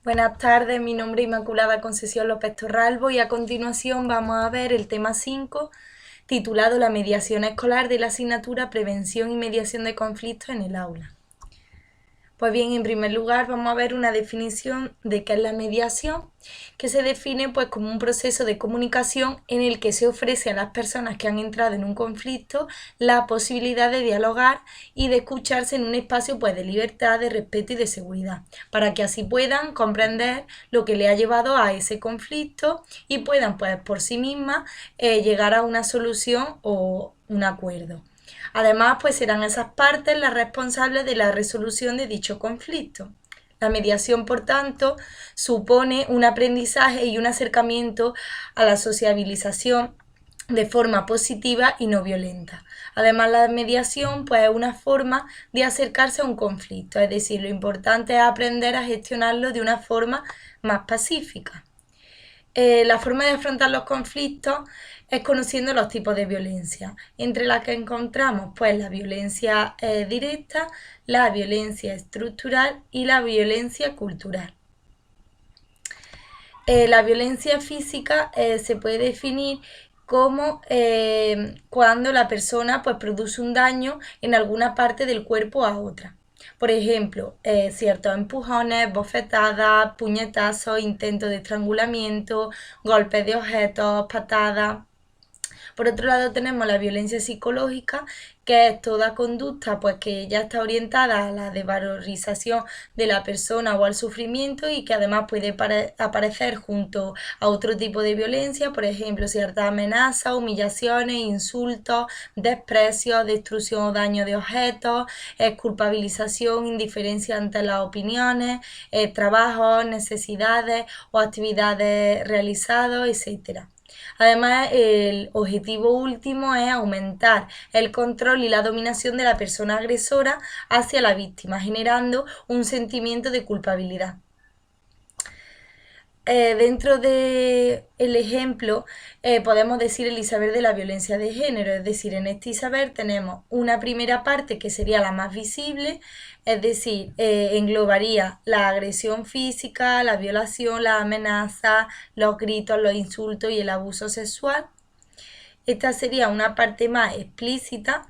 Buenas tardes, mi nombre es Inmaculada Concesión López Torralbo y a continuación vamos a ver el tema 5, titulado La mediación escolar de la asignatura Prevención y Mediación de Conflictos en el aula. Pues bien, en primer lugar vamos a ver una definición de qué es la mediación, que se define pues como un proceso de comunicación en el que se ofrece a las personas que han entrado en un conflicto la posibilidad de dialogar y de escucharse en un espacio pues de libertad, de respeto y de seguridad, para que así puedan comprender lo que le ha llevado a ese conflicto y puedan pues por sí mismas llegar a una solución o un acuerdo. Además, pues serán esas partes las responsables de la resolución de dicho conflicto. La mediación, por tanto, supone un aprendizaje y un acercamiento a la sociabilización de forma positiva y no violenta. Además, la mediación pues, es una forma de acercarse a un conflicto, es decir, lo importante es aprender a gestionarlo de una forma más pacífica. La forma de afrontar los conflictos es conociendo los tipos de violencia, entre las que encontramos pues la violencia directa, la violencia estructural y la violencia cultural. La violencia física se puede definir como cuando la persona pues, produce un daño en alguna parte del cuerpo a otra. Por ejemplo, ciertos empujones, bofetadas, puñetazos, intentos de estrangulamiento, golpes de objetos, patadas. Por otro lado tenemos la violencia psicológica, que es toda conducta pues que ya está orientada a la desvalorización de la persona o al sufrimiento y que además puede aparecer junto a otro tipo de violencia, por ejemplo, ciertas amenazas, humillaciones, insultos, desprecios, destrucción o daño de objetos, culpabilización, indiferencia ante las opiniones, trabajos, necesidades o actividades realizadas, etcétera. Además, el objetivo último es aumentar el control y la dominación de la persona agresora hacia la víctima, generando un sentimiento de culpabilidad. Dentro del ejemplo podemos decir el iceberg de la violencia de género, es decir, en este iceberg tenemos una primera parte que sería la más visible, es decir, englobaría la agresión física, la violación, la amenaza, los gritos, los insultos y el abuso sexual. Esta sería una parte más explícita.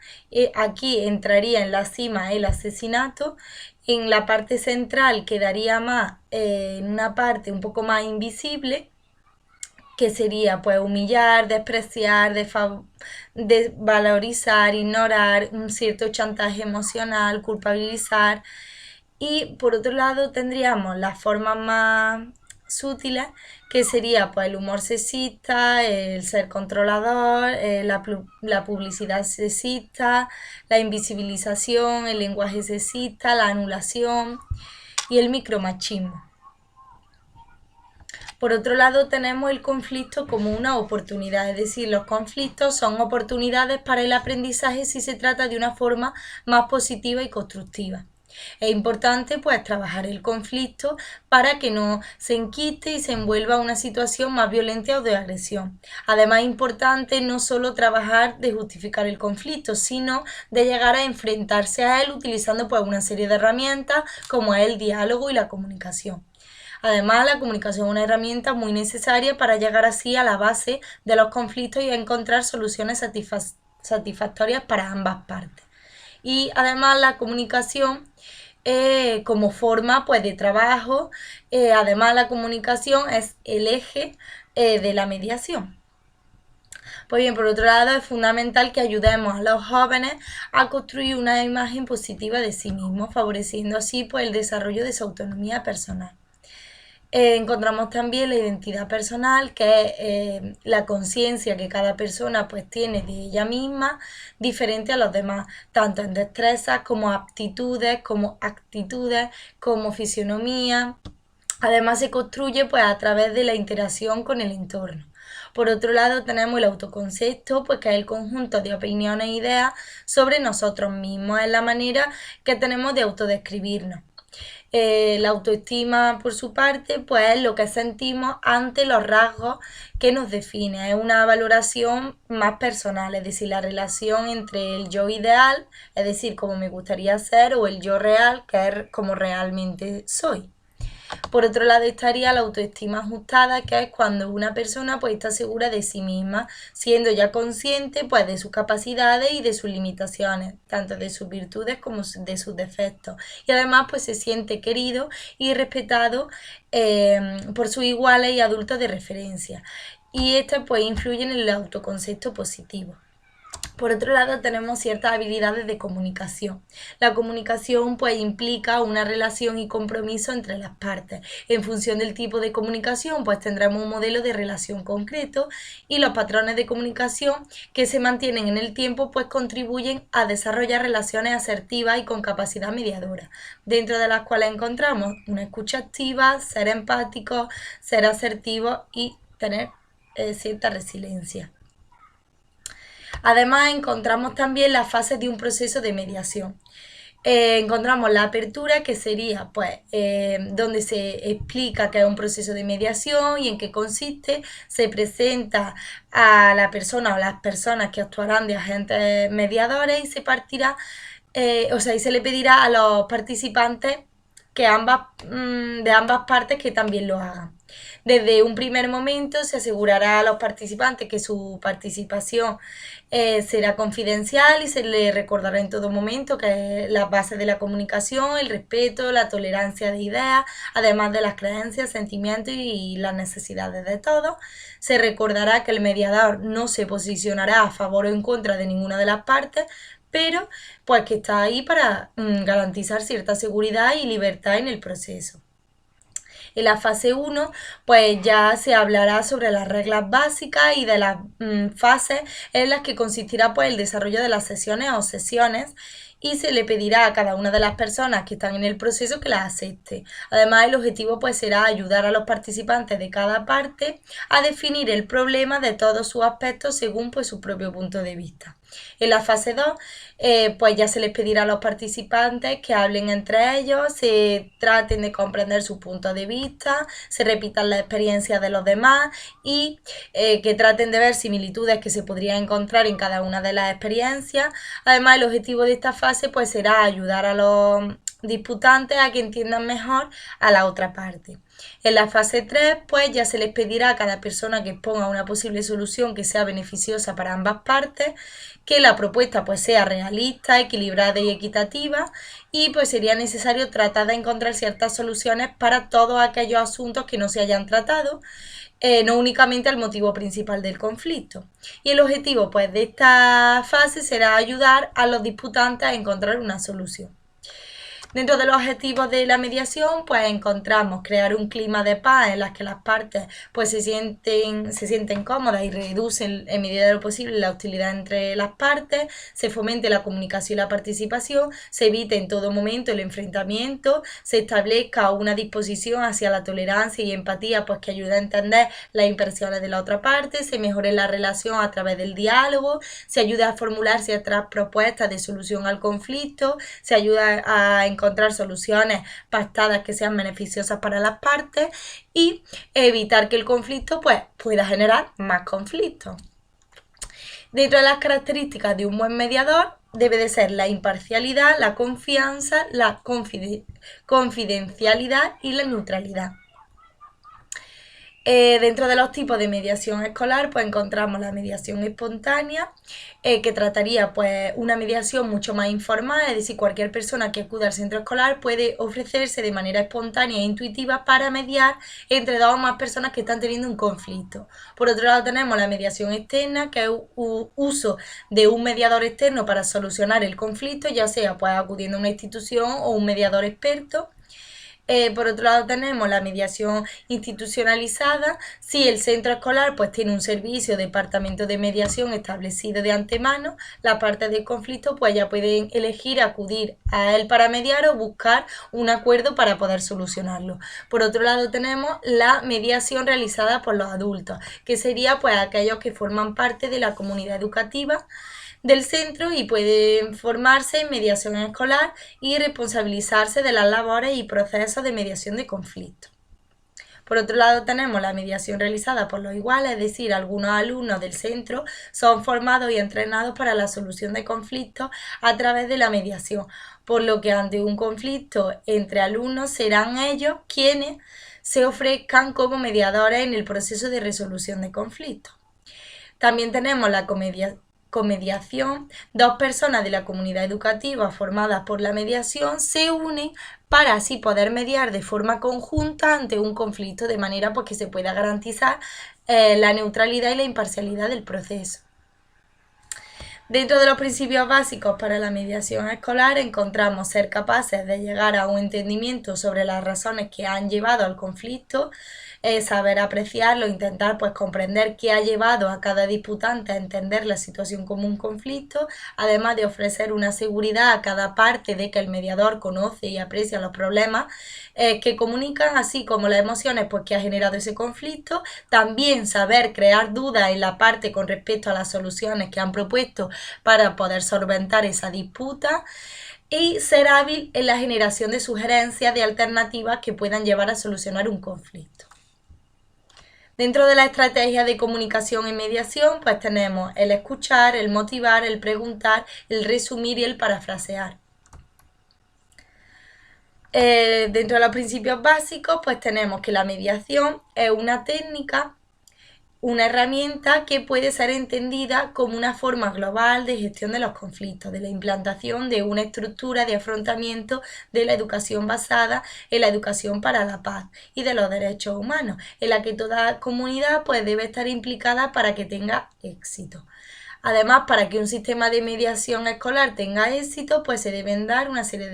Aquí entraría en la cima el asesinato. En la parte central quedaría más en una parte un poco más invisible, que sería pues humillar, despreciar, desvalorizar, ignorar, un cierto chantaje emocional, culpabilizar. Y por otro lado tendríamos las formas más sutiles, que sería pues el humor sexista, el ser controlador, la publicidad sexista, la invisibilización, el lenguaje sexista, la anulación y el micromachismo. Por otro lado, tenemos el conflicto como una oportunidad, es decir, los conflictos son oportunidades para el aprendizaje si se trata de una forma más positiva y constructiva. Es importante pues trabajar el conflicto para que no se enquiste y se envuelva a una situación más violenta o de agresión. Además es importante no solo trabajar de justificar el conflicto, sino de llegar a enfrentarse a él utilizando pues una serie de herramientas como es el diálogo y la comunicación. Además, la comunicación es una herramienta muy necesaria para llegar así a la base de los conflictos y a encontrar soluciones satisfactorias para ambas partes. Y además la comunicación como forma pues, de trabajo, además la comunicación es el eje de la mediación. Pues bien, por otro lado, es fundamental que ayudemos a los jóvenes a construir una imagen positiva de sí mismos, favoreciendo así pues, el desarrollo de su autonomía personal. Encontramos también la identidad personal, que es la conciencia que cada persona pues tiene de ella misma, diferente a los demás, tanto en destrezas como aptitudes, como actitudes, como fisionomía. Además se construye pues a través de la interacción con el entorno. Por otro lado tenemos el autoconcepto, pues que es el conjunto de opiniones e ideas sobre nosotros mismos, es la manera que tenemos de autodescribirnos. La autoestima, por su parte, pues es lo que sentimos ante los rasgos que nos definen. Es una valoración más personal, es decir, la relación entre el yo ideal, es decir, como me gustaría ser, o el yo real, que es como realmente soy. Por otro lado estaría la autoestima ajustada, que es cuando una persona pues está segura de sí misma, siendo ya consciente pues de sus capacidades y de sus limitaciones, tanto de sus virtudes como de sus defectos. Y además pues se siente querido y respetado por sus iguales y adultos de referencia. Y este pues influye en el autoconcepto positivo. Por otro lado, tenemos ciertas habilidades de comunicación. La comunicación pues implica una relación y compromiso entre las partes. En función del tipo de comunicación, pues tendremos un modelo de relación concreto y los patrones de comunicación que se mantienen en el tiempo pues contribuyen a desarrollar relaciones asertivas y con capacidad mediadora, dentro de las cuales encontramos una escucha activa, ser empático, ser asertivo y tener cierta resiliencia. Además, encontramos también las fases de un proceso de mediación. Encontramos la apertura, que sería pues donde se explica que es un proceso de mediación y en qué consiste. Se presenta a la persona o las personas que actuarán de agentes mediadores y se partirá, y se le pedirá a los participantes que de ambas partes que también lo hagan. Desde un primer momento se asegurará a los participantes que su participación será confidencial y se les recordará en todo momento que es la base de la comunicación, el respeto, la tolerancia de ideas, además de las creencias, sentimientos y las necesidades de todos. Se recordará que el mediador no se posicionará a favor o en contra de ninguna de las partes, pero pues que está ahí para garantizar cierta seguridad y libertad en el proceso. En la fase 1, pues ya se hablará sobre las reglas básicas y de las fases en las que consistirá pues el desarrollo de las sesiones o sesiones, y se le pedirá a cada una de las personas que están en el proceso que las acepte. Además, el objetivo pues será ayudar a los participantes de cada parte a definir el problema de todos sus aspectos según pues su propio punto de vista. En la fase 2, pues ya se les pedirá a los participantes que hablen entre ellos, se traten de comprender su punto de vista, se repitan las experiencias de los demás y que traten de ver similitudes que se podrían encontrar en cada una de las experiencias. Además, el objetivo de esta fase pues será ayudar a los disputantes a que entiendan mejor a la otra parte. En la fase 3, pues ya se les pedirá a cada persona que exponga una posible solución que sea beneficiosa para ambas partes, que la propuesta pues sea realista, equilibrada y equitativa, y pues sería necesario tratar de encontrar ciertas soluciones para todos aquellos asuntos que no se hayan tratado, no únicamente al motivo principal del conflicto. Y el objetivo pues de esta fase será ayudar a los disputantes a encontrar una solución. Dentro de los objetivos de la mediación, pues encontramos crear un clima de paz en las que las partes pues se sienten cómodas y reducen en medida de lo posible la hostilidad entre las partes, se fomente la comunicación y la participación, se evite en todo momento el enfrentamiento, se establezca una disposición hacia la tolerancia y empatía pues que ayude a entender las impresiones de la otra parte, se mejore la relación a través del diálogo, se ayude a formular ciertas propuestas de solución al conflicto, se ayuda a encontrar soluciones pactadas que sean beneficiosas para las partes y evitar que el conflicto pues, pueda generar más conflictos. Dentro de las características de un buen mediador debe de ser la imparcialidad, la confianza, la confidencialidad y la neutralidad. Dentro de los tipos de mediación escolar pues encontramos la mediación espontánea, que trataría pues una mediación mucho más informal, es decir, cualquier persona que acuda al centro escolar puede ofrecerse de manera espontánea e intuitiva para mediar entre dos o más personas que están teniendo un conflicto. Por otro lado tenemos la mediación externa, que es uso de un mediador externo para solucionar el conflicto, ya sea pues acudiendo a una institución o un mediador experto. Por otro lado tenemos la mediación institucionalizada. Si el centro escolar pues tiene un servicio o departamento de mediación establecido de antemano, las partes del conflicto pues ya pueden elegir acudir a él para mediar o buscar un acuerdo para poder solucionarlo. Por otro lado tenemos la mediación realizada por los adultos, que sería pues aquellos que forman parte de la comunidad educativa del centro y pueden formarse en mediación escolar y responsabilizarse de las labores y procesos de mediación de conflictos. Por otro lado, tenemos la mediación realizada por los iguales, es decir, algunos alumnos del centro son formados y entrenados para la solución de conflictos a través de la mediación, por lo que ante un conflicto entre alumnos serán ellos quienes se ofrezcan como mediadores en el proceso de resolución de conflictos. También tenemos la comediación. Dos personas de la comunidad educativa formadas por la mediación se unen para así poder mediar de forma conjunta ante un conflicto, de manera pues, que se pueda garantizar la neutralidad y la imparcialidad del proceso. Dentro de los principios básicos para la mediación escolar encontramos ser capaces de llegar a un entendimiento sobre las razones que han llevado al conflicto, saber apreciarlo, intentar pues comprender qué ha llevado a cada disputante a entender la situación como un conflicto, además de ofrecer una seguridad a cada parte de que el mediador conoce y aprecia los problemas que comunican, así como las emociones pues, que ha generado ese conflicto. También saber crear dudas en la parte con respecto a las soluciones que han propuesto para poder solventar esa disputa y ser hábil en la generación de sugerencias de alternativas que puedan llevar a solucionar un conflicto. Dentro de la estrategia de comunicación y mediación, pues tenemos el escuchar, el motivar, el preguntar, el resumir y el parafrasear. Dentro de los principios básicos, pues tenemos que la mediación es una técnica, una herramienta que puede ser entendida como una forma global de gestión de los conflictos, de la implantación de una estructura de afrontamiento de la educación basada en la educación para la paz y de los derechos humanos, en la que toda comunidad pues, debe estar implicada para que tenga éxito. Además, para que un sistema de mediación escolar tenga éxito, pues se deben dar una serie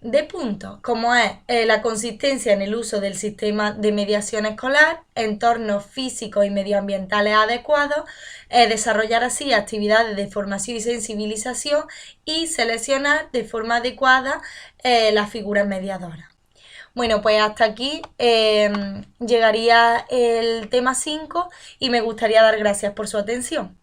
de puntos, como es la consistencia en el uso del sistema de mediación escolar, entornos físicos y medioambientales adecuados, desarrollar así actividades de formación y sensibilización y seleccionar de forma adecuada las figuras mediadoras. Bueno, pues hasta aquí llegaría el tema 5 y me gustaría dar gracias por su atención.